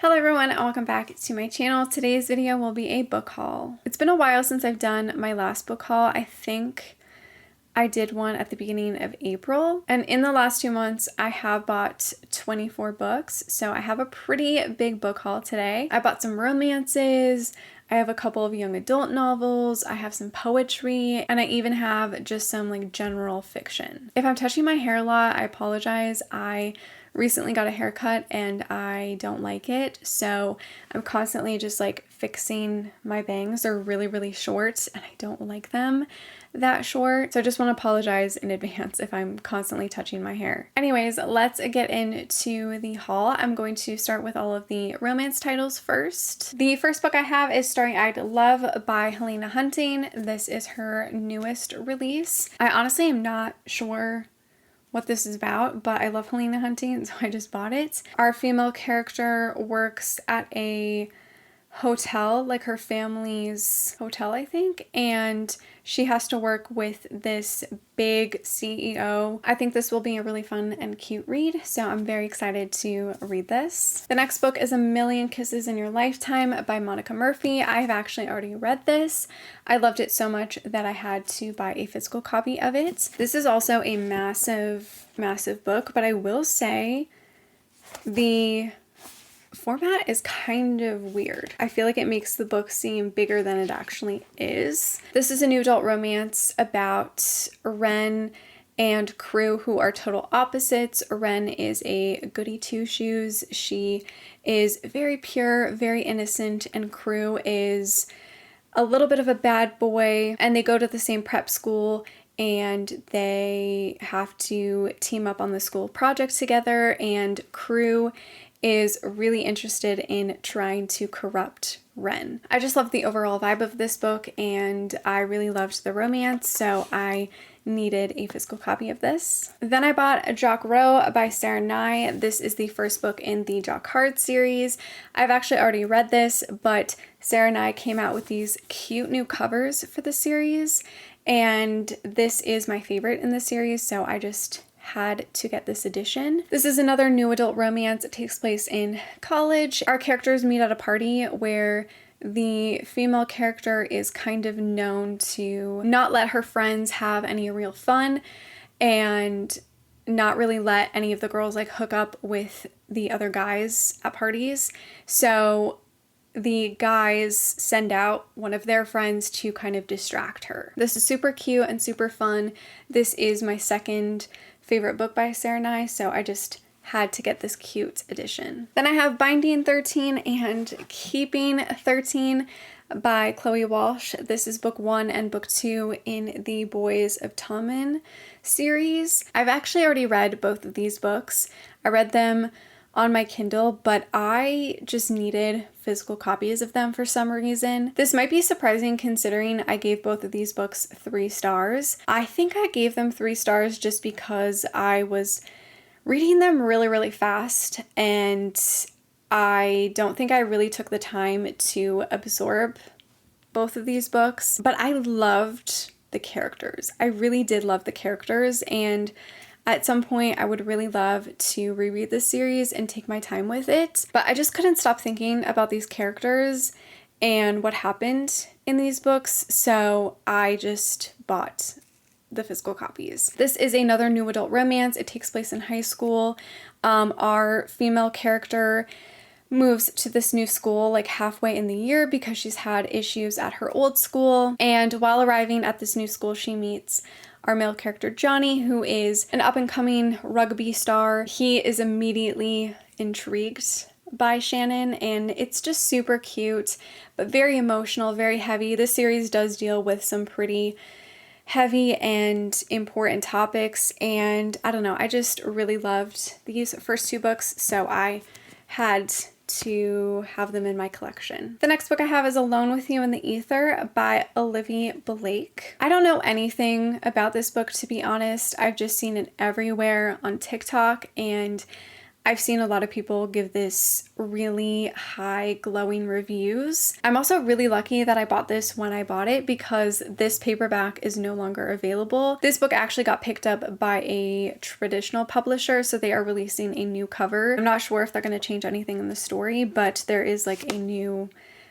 Hello everyone and welcome back to my channel. Today's video will be a book haul. It's been a while since I've done my last book haul. I think I did one at the beginning of April, and in the last 2 months I have bought 24 books, so I have a pretty big book haul today. I bought some romances, I have a couple of young adult novels, I have some poetry, and I even have just some like general fiction. If I'm touching my hair a lot, I apologize. I recently got a haircut and I don't like it, so I'm constantly just like fixing my bangs. They're really short and I don't like them that short, so I just want to apologize in advance if I'm constantly touching my hair. Anyways, let's get into the haul. I'm going to start with all of the romance titles first. The first book I have is Starry-Eyed Love by Helena Hunting. This is her newest release. I honestly am not sure what this is about, but I love Helena Hunting, so I just bought it. Our female character works at a hotel, like her family's hotel, I think, and she has to work with this big CEO. I think this will be a really fun and cute read, so I'm very excited to read this. The next book is A Million Kisses in Your Lifetime by Monica Murphy. I have actually already read this. I loved it so much that I had to buy a physical copy of it. This is also a massive book, but I will say the format is kind of weird. I feel like it makes the book seem bigger than it actually is. This is a new adult romance about Ren and Crew, who are total opposites. Ren is a goody two-shoes. She is very pure, very innocent, and Crew is a little bit of a bad boy, and they go to the same prep school and they have to team up on the school project together, and Crew is really interested in trying to corrupt Ren. I just love the overall vibe of this book and I really loved the romance, so I needed a physical copy of this. Then I bought Jock Row by Sarah Nye. This is the first book in the Jock Hard series. I've actually already read this, but Sarah Nye came out with these cute new covers for the series, and this is my favorite in the series, so I just had to get this edition. This is another new adult romance. It takes place in college. Our characters meet at a party where the female character is kind of known to not let her friends have any real fun and not really let any of the girls like hook up with the other guys at parties. So the guys send out one of their friends to kind of distract her. This is super cute and super fun. This is my second favorite book by Sarah Nye, so I just had to get this cute edition. Then I have Binding 13 and Keeping 13 by Chloe Walsh. This is book 1 and book 2 in the Boys of Tommen series. I've actually already read both of these books. I read them on my Kindle, but I just needed physical copies of them for some reason. This might be surprising considering I gave both of these books 3 stars. I think I gave them 3 stars just because I was reading them really fast, and I don't think I really took the time to absorb both of these books, but I loved the characters. I really did love the characters, and at some point, I would really love to reread this series and take my time with it, but I just couldn't stop thinking about these characters and what happened in these books, so I just bought the physical copies. This is another new adult romance. It takes place in high school. Our female character moves to this new school like halfway in the year because she's had issues at her old school, and while arriving at this new school, she meets our male character Johnny, who is an up-and-coming rugby star. He is immediately intrigued by Shannon, and it's just super cute, but very emotional, very heavy. This series does deal with some pretty heavy and important topics, and I don't know, I just really loved these first 2 books, so I had to have them in my collection. The next book I have is Alone with You in the Ether by Olivia Blake. I don't know anything about this book, to be honest. I've just seen it everywhere on TikTok, and I've seen a lot of people give this really high glowing reviews. I'm also really lucky that I bought this when I bought it because this paperback is no longer available. This book actually got picked up by a traditional publisher, so they are releasing a new cover. I'm not sure if they're going to change anything in the story, but there is like a new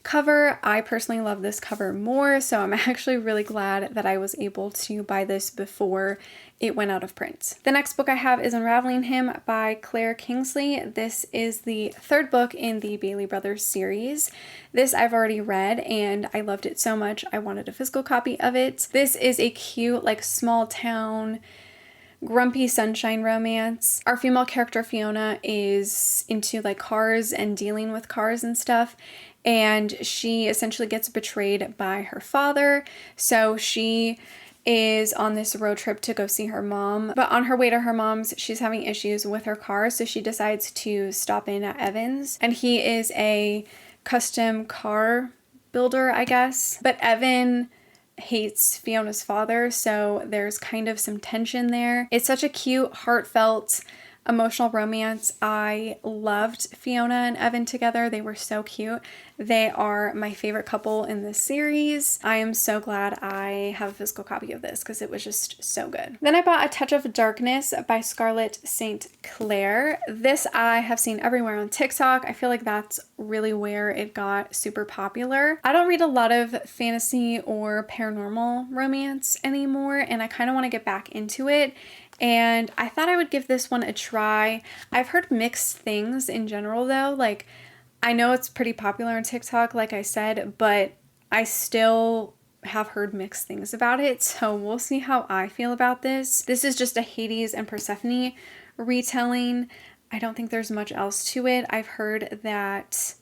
cover. I personally love this cover more, so I'm actually really glad that I was able to buy this before it went out of print. The next book I have is Unraveling Him by Claire Kingsley. This is the third book in the Bailey Brothers series. This I've already read and I loved it so much I wanted a physical copy of it. This is a cute, like, small town grumpy sunshine romance. Our female character Fiona is into like cars and dealing with cars and stuff, and she essentially gets betrayed by her father. So she is on this road trip to go see her mom, but on her way to her mom's, she's having issues with her car, so she decides to stop in at Evan's, and he is a custom car builder, I guess. But Evan hates Fiona's father, so there's kind of some tension there. It's such a cute, heartfelt, emotional romance. I loved Fiona and Evan together. They were so cute. They are my favorite couple in this series. I am so glad I have a physical copy of this because it was just so good. Then I bought A Touch of Darkness by Scarlett St. Clair. This I have seen everywhere on TikTok. I feel like that's really where it got super popular. I don't read a lot of fantasy or paranormal romance anymore, and I kind of want to get back into it. And I thought I would give this one a try. I've heard mixed things in general though. Like, I know it's pretty popular on TikTok, like I said, but I still have heard mixed things about it. So we'll see how I feel about this. This is just a Hades and Persephone retelling. I don't think there's much else to it. I've heard that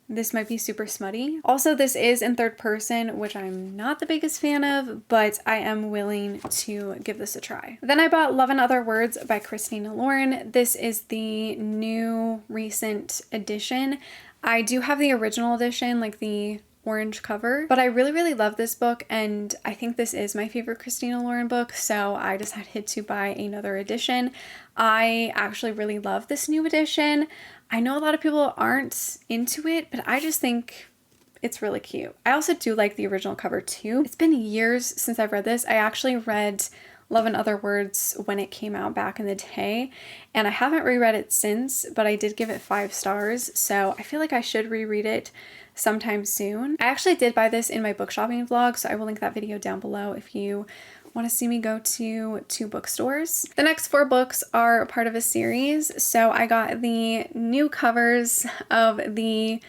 this might be super smutty. Also, this is in third person, which I'm not the biggest fan of, but I am willing to give this a try. Then I bought Love and Other Words by Christina Lauren. This is the new recent edition. I do have the original edition, like the orange cover, but I really love this book, and I think this is my favorite Christina Lauren book, so I decided to buy another edition. I actually really love this new edition. I know a lot of people aren't into it, but I just think it's really cute. I also do like the original cover too. It's been years since I've read this. I actually read Love and Other Words when it came out back in the day, and I haven't reread it since, but I did give it 5 stars, so I feel like I should reread it sometime soon. I actually did buy this in my book shopping vlog, so I will link that video down below if you want to see me go to 2 bookstores. The next 4 books are part of a series, so I got the new covers of the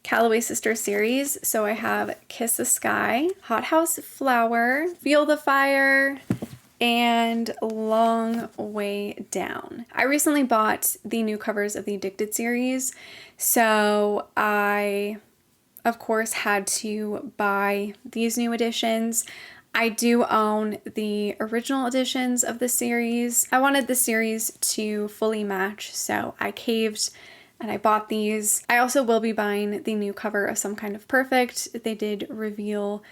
Calloway Sisters series. So I have Kiss the Sky, Hothouse Flower, Feel the Fire, and Long Way Down. I recently bought the new covers of the Addicted series, so I, of course, had to buy these new editions. I do own the original editions of the series. I wanted the series to fully match, so I caved and I bought these. I also will be buying the new cover of Some Kind of Perfect. They did reveal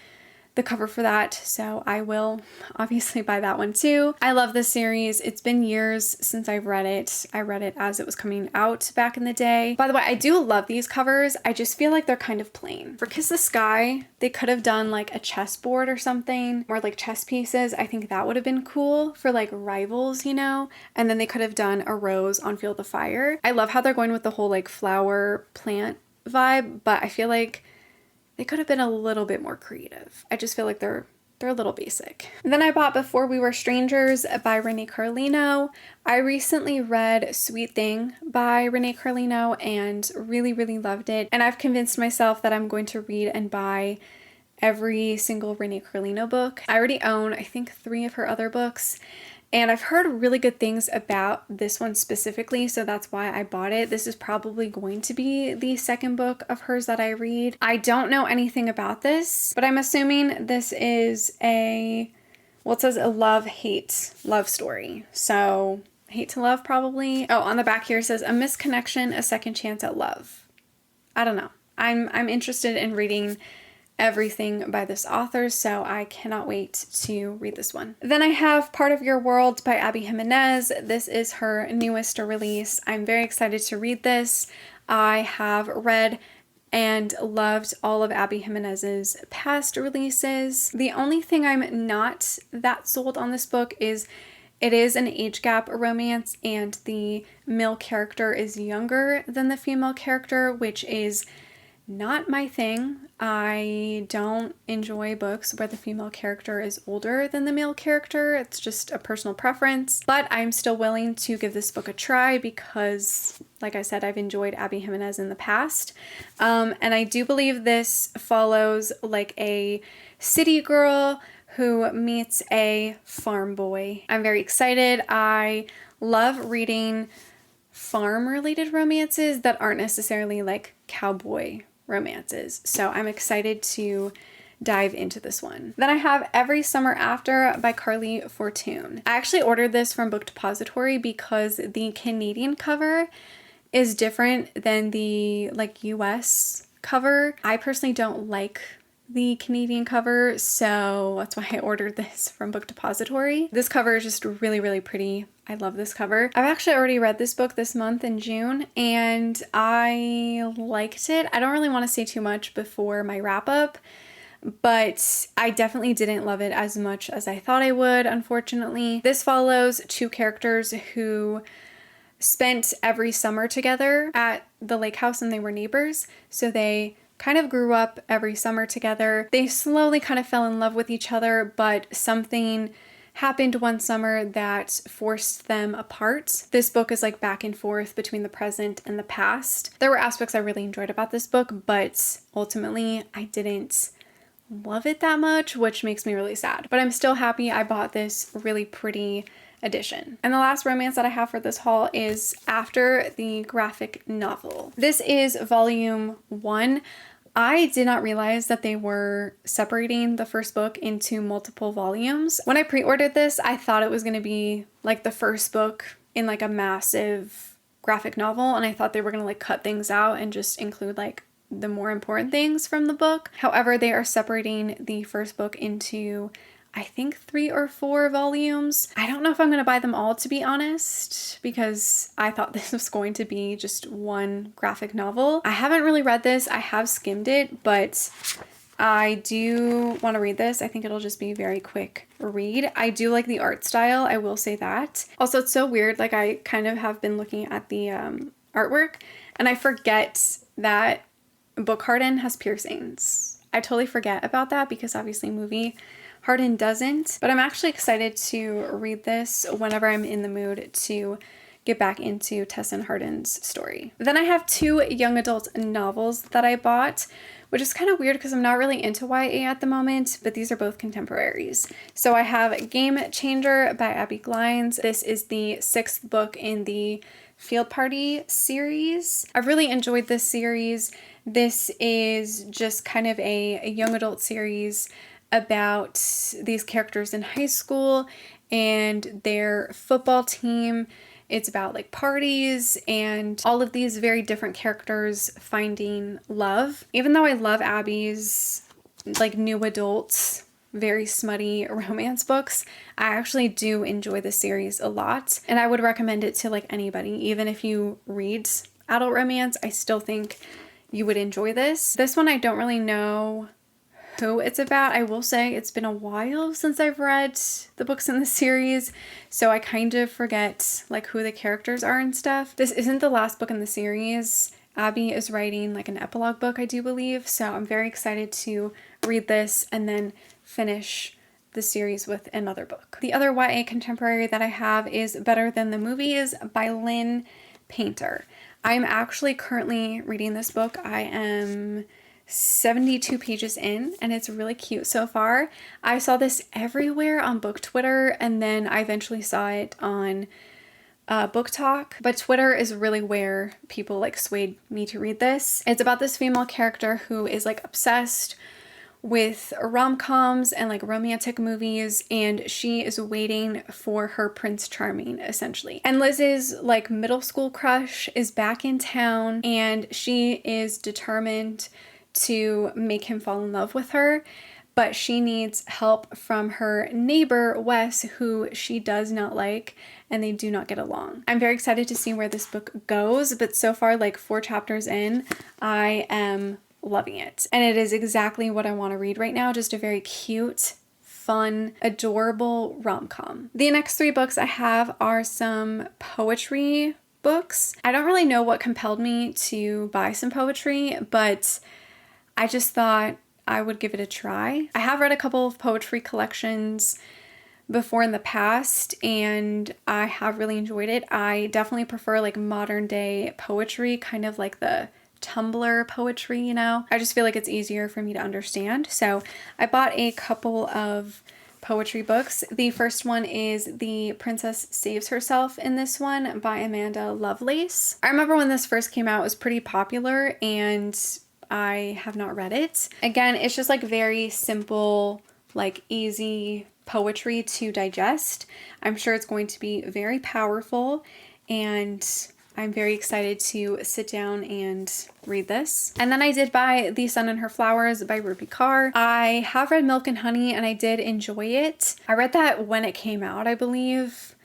the cover for that, so I will obviously buy that one too. I love this series. It's been years since I've read it. I read it as it was coming out back in the day. By the way, I do love these covers. I just feel like they're kind of plain. For Kiss the Sky, they could have done like a chessboard or something, or like chess pieces. I think that would have been cool for like rivals, you know? And then they could have done a rose on Feel the Fire. I love how they're going with the whole like flower plant vibe, but I feel like they could have been a little bit more creative. I just feel like they're a little basic. And then I bought Before We Were Strangers by Renee Carlino. I recently read Sweet Thing by Renee Carlino and really loved it. And I've convinced myself that I'm going to read and buy every single Renee Carlino book. I already own, I think, 3 of her other books. And I've heard really good things about this one specifically, so that's why I bought it. This is probably going to be the second book of hers that I read. I don't know anything about this, but I'm assuming this is a, well, it says a love-hate love story. So hate to love probably. Oh, on the back here it says a misconnection, a second chance at love. I don't know. I'm interested in reading everything by this author, so I cannot wait to read this one. Then I have Part of Your World by Abby Jimenez. This is her newest release. I'm very excited to read this. I have read and loved all of Abby Jimenez's past releases. The only thing I'm not that sold on this book is it is an age gap romance, and the male character is younger than the female character, which is not my thing. I don't enjoy books where the female character is older than the male character. It's just a personal preference, but I'm still willing to give this book a try because, like I said, I've enjoyed Abby Jimenez in the past. And I do believe this follows like a city girl who meets a farm boy. I'm very excited. I love reading farm-related romances that aren't necessarily like cowboy romances. So I'm excited to dive into this one. Then I have Every Summer After by Carly Fortune. I actually ordered this from Book Depository because the Canadian cover is different than the like US cover. I personally don't like the Canadian cover, so that's why I ordered this from Book Depository. This cover is just really, really pretty. I love this cover. I've actually already read this book this month in June, and I liked it. I don't really want to say too much before my wrap up, but I definitely didn't love it as much as I thought I would, unfortunately. This follows two characters who spent every summer together at the lake house, and they were neighbors, so they kind of grew up every summer together. They slowly kind of fell in love with each other, but something happened one summer that forced them apart. This book is like back and forth between the present and the past. There were aspects I really enjoyed about this book, but ultimately I didn't love it that much, which makes me really sad. But I'm still happy I bought this really pretty edition. And the last romance that I have for this haul is After, the graphic novel. This is volume 1. I did not realize that they were separating the first book into multiple volumes. When I pre-ordered this, I thought it was going to be like the first book in like a massive graphic novel, and I thought they were going to like cut things out and just include like the more important things from the book. However, they are separating the first book into I think 3 or 4 volumes. I don't know if I'm going to buy them all, to be honest, because I thought this was going to be just one graphic novel. I haven't really read this. I have skimmed it, but I do want to read this. I think it'll just be a very quick read. I do like the art style, I will say that. Also, it's so weird. Like, I kind of have been looking at the artwork, and I forget that Book Harden has piercings. I totally forget about that because obviously movie Harden doesn't, but I'm actually excited to read this whenever I'm in the mood to get back into Tessa Harden's story. Then I have 2 young adult novels that I bought, which is kind of weird because I'm not really into YA at the moment, but these are both contemporaries. So I have Game Changer by Abby Glines. This is the 6th book in the Field Party series. I've really enjoyed this series. This is just kind of a young adult series about these characters in high school and their football team. It's about like parties and all of these very different characters finding love. Even though I love Abby's like new adult, very smutty romance books, I actually do enjoy the series a lot, and I would recommend it to like anybody. Even if you read adult romance, I still think you would enjoy this. This one I don't really know who it's about. I will say it's been a while since I've read the books in the series, so I kind of forget like who the characters are and stuff. This isn't the last book in the series. Abby is writing like an epilogue book, I do believe, so I'm very excited to read this and then finish the series with another book. The other YA contemporary that I have is Better Than the Movies by Lynn Painter. I'm actually currently reading this book. I am 72 pages in, and it's really cute so far. I saw this everywhere on Book Twitter, and then I eventually saw it on Book Talk, but Twitter is really where people like swayed me to read this. It's about this female character who is like obsessed with rom-coms and like romantic movies, and she is waiting for her Prince Charming essentially. And Liz's like middle school crush is back in town, and she is determined to make him fall in love with her, but she needs help from her neighbor, Wes, who she does not like, and they do not get along. I'm very excited to see where this book goes, but so far, like 4 chapters in, I am loving it. And it is exactly what I want to read right now, just a very cute, fun, adorable rom-com. The next 3 books I have are some poetry books. I don't really know what compelled me to buy some poetry, but I just thought I would give it a try. I have read a couple of poetry collections before in the past, and I have really enjoyed it. I definitely prefer like modern day poetry, kind of like the Tumblr poetry, you know? I just feel like it's easier for me to understand. So I bought a couple of poetry books. The first one is The Princess Saves Herself in This One by Amanda Lovelace. I remember when this first came out, it was pretty popular, and I have not read it. Again, it's just like very simple, like easy poetry to digest. I'm sure it's going to be very powerful, and I'm very excited to sit down and read this. And then I did buy The Sun and Her Flowers by Rupi Kaur. I have read Milk and Honey, and I did enjoy it. I read that when it came out, I believe,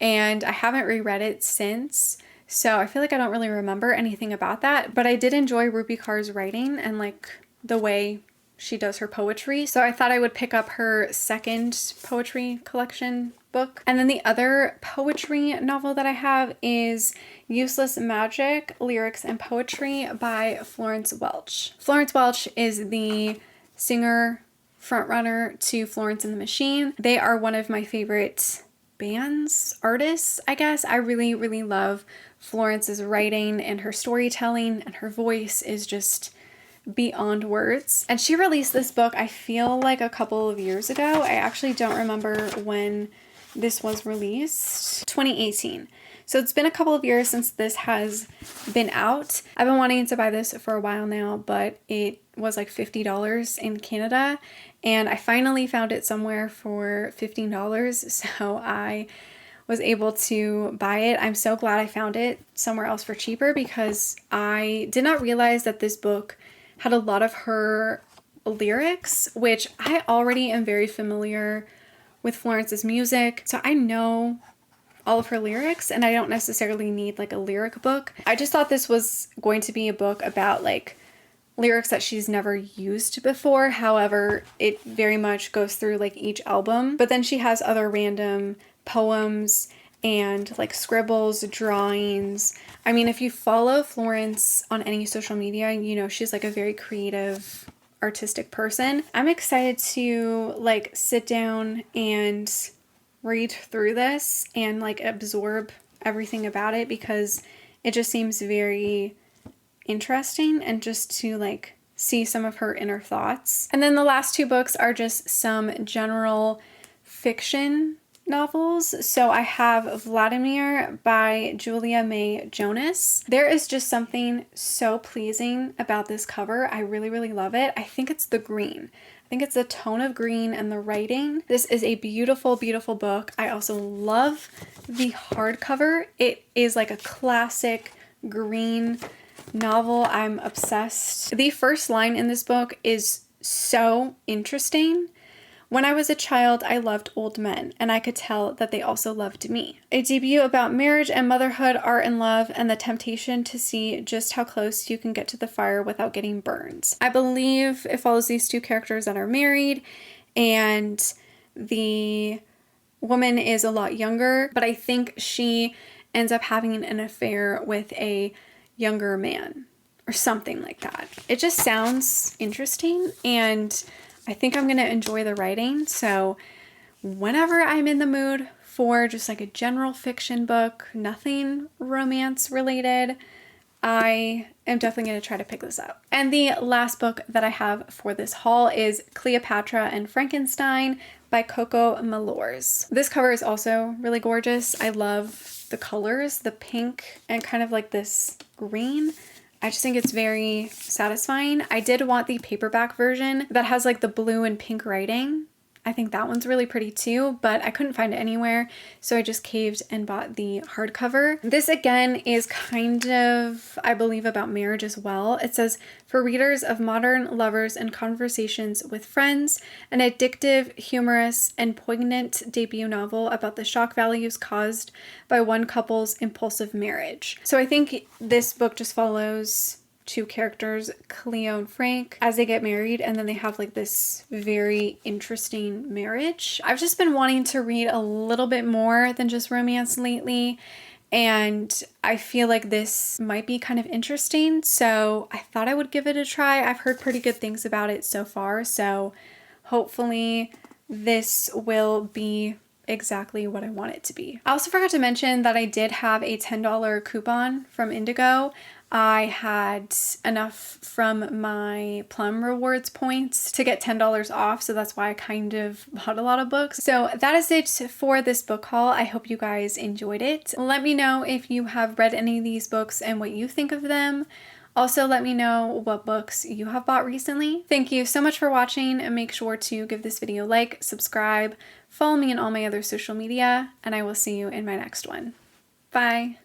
and I haven't reread it since. So I feel like I don't really remember anything about that, but I did enjoy Rupi Kaur's writing and like the way she does her poetry. So I thought I would pick up her second poetry collection book. And then the other poetry novel that I have is Useless Magic, Lyrics and Poetry by Florence Welch. Florence Welch is the singer frontrunner to Florence and the Machine. They are one of my favorite bands, artists, I guess. I really, really love Florence's writing, and her storytelling and her voice is just beyond words. And she released this book, I feel like a couple of years ago. I actually don't remember when this was released. 2018. So it's been a couple of years since this has been out. I've been wanting to buy this for a while now, but it was like $50 in Canada, and I finally found it somewhere for $15, so I was able to buy it. I'm so glad I found it somewhere else for cheaper, because I did not realize that this book had a lot of her lyrics, which I already am very familiar with Florence's music, so I know all of her lyrics, and I don't necessarily need like a lyric book. I just thought this was going to be a book about like lyrics that she's never used before. However, it very much goes through like each album, but then she has other random poems and like scribbles, drawings. I mean, if you follow Florence on any social media, you know she's like a very creative, artistic person. I'm excited to like sit down and read through this and like absorb everything about it, because it just seems very interesting, and just to like see some of her inner thoughts. And then the last 2 books are just some general fiction novels. So I have Vladimir by Julia May Jonas. There is just something so pleasing about this cover. I really, really love it. I think it's the green. I think it's the tone of green and the writing. This is a beautiful, beautiful book. I also love the hardcover. It is like a classic green novel. I'm obsessed. The first line in this book is so interesting. When I was a child, I loved old men, and I could tell that they also loved me. A debut about marriage and motherhood, art and love, and the temptation to see just how close you can get to the fire without getting burned. I believe it follows these 2 characters that are married, and the woman is a lot younger, but I think she ends up having an affair with a younger man or something like that. It just sounds interesting, and I think I'm going to enjoy the writing. So whenever I'm in the mood for just like a general fiction book, nothing romance related, I am definitely going to try to pick this up. And the last book that I have for this haul is Cleopatra and Frankenstein by Coco Malors. This cover is also really gorgeous. I love the colors, the pink and kind of like this green. I just think it's very satisfying. I did want the paperback version that has like the blue and pink writing. I think that one's really pretty too, but I couldn't find it anywhere, so I just caved and bought the hardcover. This again is kind of, I believe, about marriage as well. It says, for readers of modern lovers and conversations with friends, an addictive, humorous, and poignant debut novel about the shock values caused by one couple's impulsive marriage. So I think this book just follows two characters, Cleo and Frank, as they get married, and then they have like this very interesting marriage. I've just been wanting to read a little bit more than just romance lately, and I feel like this might be kind of interesting, so I thought I would give it a try. I've heard pretty good things about it so far, so hopefully this will be exactly what I want it to be. I also forgot to mention that I did have a $10 coupon from Indigo. I had enough from my Plum Rewards points to get $10 off, so that's why I kind of bought a lot of books. So that is it for this book haul. I hope you guys enjoyed it. Let me know if you have read any of these books and what you think of them. Also, let me know what books you have bought recently. Thank you so much for watching, and make sure to give this video a like, subscribe, follow me on all my other social media, and I will see you in my next one. Bye!